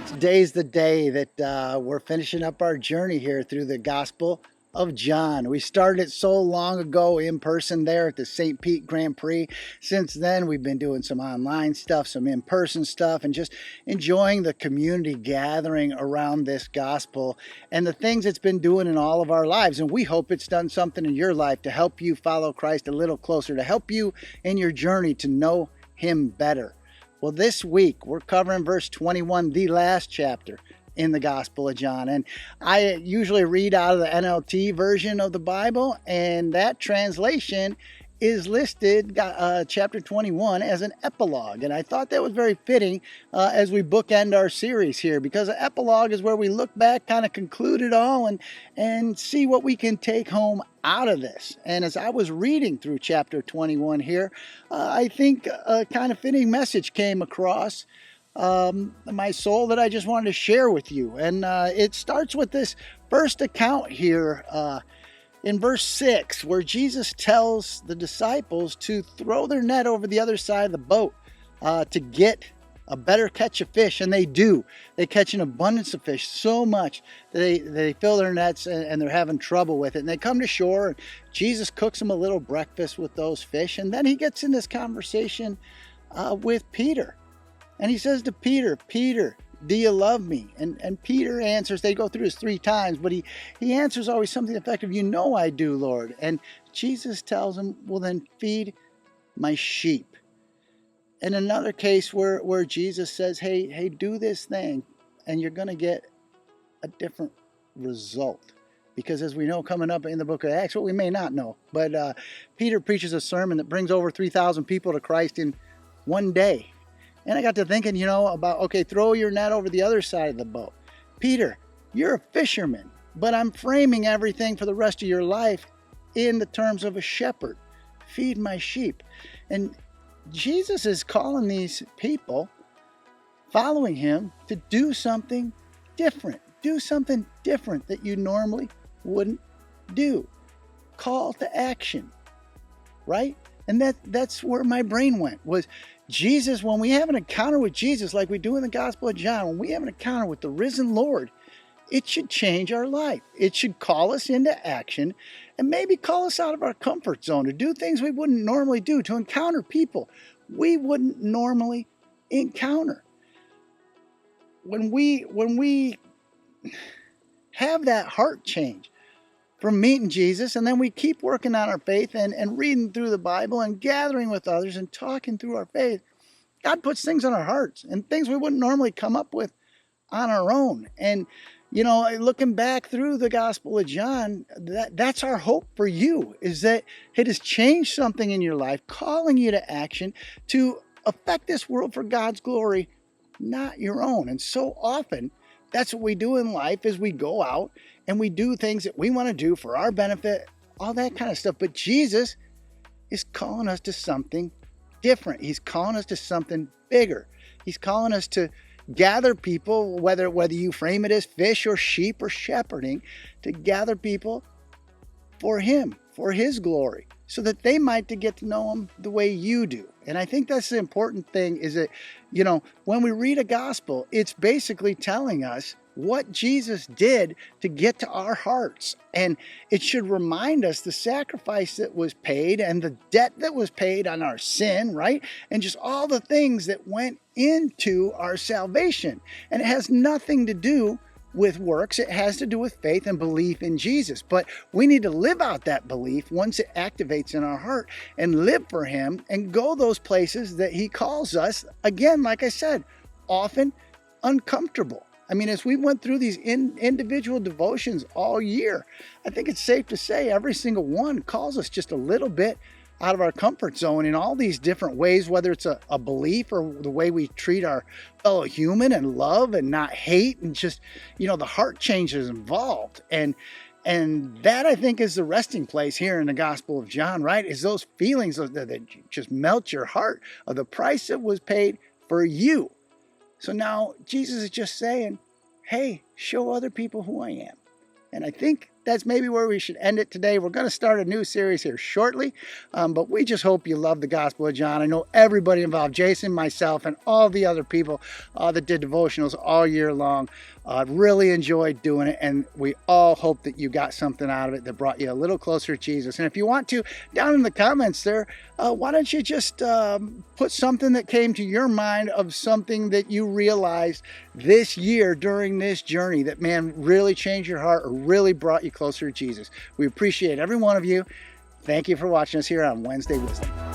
Today's the day that we're finishing up our journey here through the Gospel of John. We started it so long ago in person there at the St. Pete Grand Prix. Since then, we've been doing some online stuff, some in-person stuff, and just enjoying the community gathering around this gospel and the things it's been doing in all of our lives. And we hope it's done something in your life to help you follow Christ a little closer, to help you in your journey to know Him better. Well, this week we're covering verse 21, the last chapter in the Gospel of John. And I usually read out of the NLT version of the Bible, and that translation is listed, chapter 21, as an epilogue. And I thought that was very fitting as we bookend our series here, because an epilogue is where we look back, kind of conclude it all, and see what we can take home out of this. And as I was reading through chapter 21 here, I think a kind of fitting message came across my soul that I just wanted to share with you. And it starts with this first account here in verse 6, where Jesus tells the disciples to throw their net over the other side of the boat to get a better catch of fish. And they do. They catch an abundance of fish, so much that they fill their nets and they're having trouble with it. And they come to shore, and Jesus cooks them a little breakfast with those fish. And then he gets in this conversation with Peter. And he says to Peter, "Peter, do you love me?" And Peter answers. They go through this 3 times, but he answers always something effective. "You know I do, Lord." And Jesus tells him, "Well, then feed my sheep." And another case where Jesus says, hey, do this thing, and you're going to get a different result. Because as we know, coming up in the book of Acts, what we may not know, but Peter preaches a sermon that brings over 3,000 people to Christ in one day. And I got to thinking, about, okay, throw your net over the other side of the boat. Peter, you're a fisherman, but I'm framing everything for the rest of your life in the terms of a shepherd. Feed my sheep. And Jesus is calling these people following him to do something different. Do something different that you normally wouldn't do. Call to action, right? And that's where my brain went, was Jesus, when we have an encounter with Jesus like we do in the Gospel of John, when we have an encounter with the risen Lord, it should change our life. It should call us into action and maybe call us out of our comfort zone to do things we wouldn't normally do, to encounter people we wouldn't normally encounter. When we have that heart change from meeting Jesus, and then we keep working on our faith and reading through the Bible and gathering with others and talking through our faith, God puts things on our hearts and things we wouldn't normally come up with on our own. And looking back through the Gospel of John, that's our hope for you, is that it has changed something in your life, calling you to action to affect this world for God's glory, not your own. And so often, that's what we do in life, is we go out and we do things that we want to do for our benefit, all that kind of stuff. But Jesus is calling us to something different. He's calling us to something bigger. He's calling us to gather people, whether you frame it as fish or sheep or shepherding, to gather people for him, for his glory, so that they might get to know him the way you do. And I think that's the important thing, is that, when we read a gospel, it's basically telling us what Jesus did to get to our hearts. And it should remind us the sacrifice that was paid and the debt that was paid on our sin, right? And just all the things that went into our salvation. And it has nothing to do with works. It has to do with faith and belief in Jesus. But we need to live out that belief once it activates in our heart, and live for him and go those places that he calls us. Again, like I said, often uncomfortable. I mean, as we went through these individual devotions all year, I think it's safe to say every single one calls us just a little bit out of our comfort zone in all these different ways, whether it's a belief or the way we treat our fellow human and love and not hate, and just, the heart change is involved. And that, I think, is the resting place here in the Gospel of John, right? Is those feelings that just melt your heart of the price that was paid for you. So now Jesus is just saying, hey, show other people who I am. And I think that's maybe where we should end it today. We're going to start a new series here shortly, but we just hope you love the Gospel of John. I know everybody involved, Jason, myself, and all the other people that did devotionals all year long, really enjoyed doing it, and we all hope that you got something out of it that brought you a little closer to Jesus. And if you want to, down in the comments there, why don't you just put something that came to your mind of something that you realized this year during this journey that, man, really changed your heart or really brought you closer to Jesus. We appreciate every one of you. Thank you for watching us here on Wednesday Wisdom.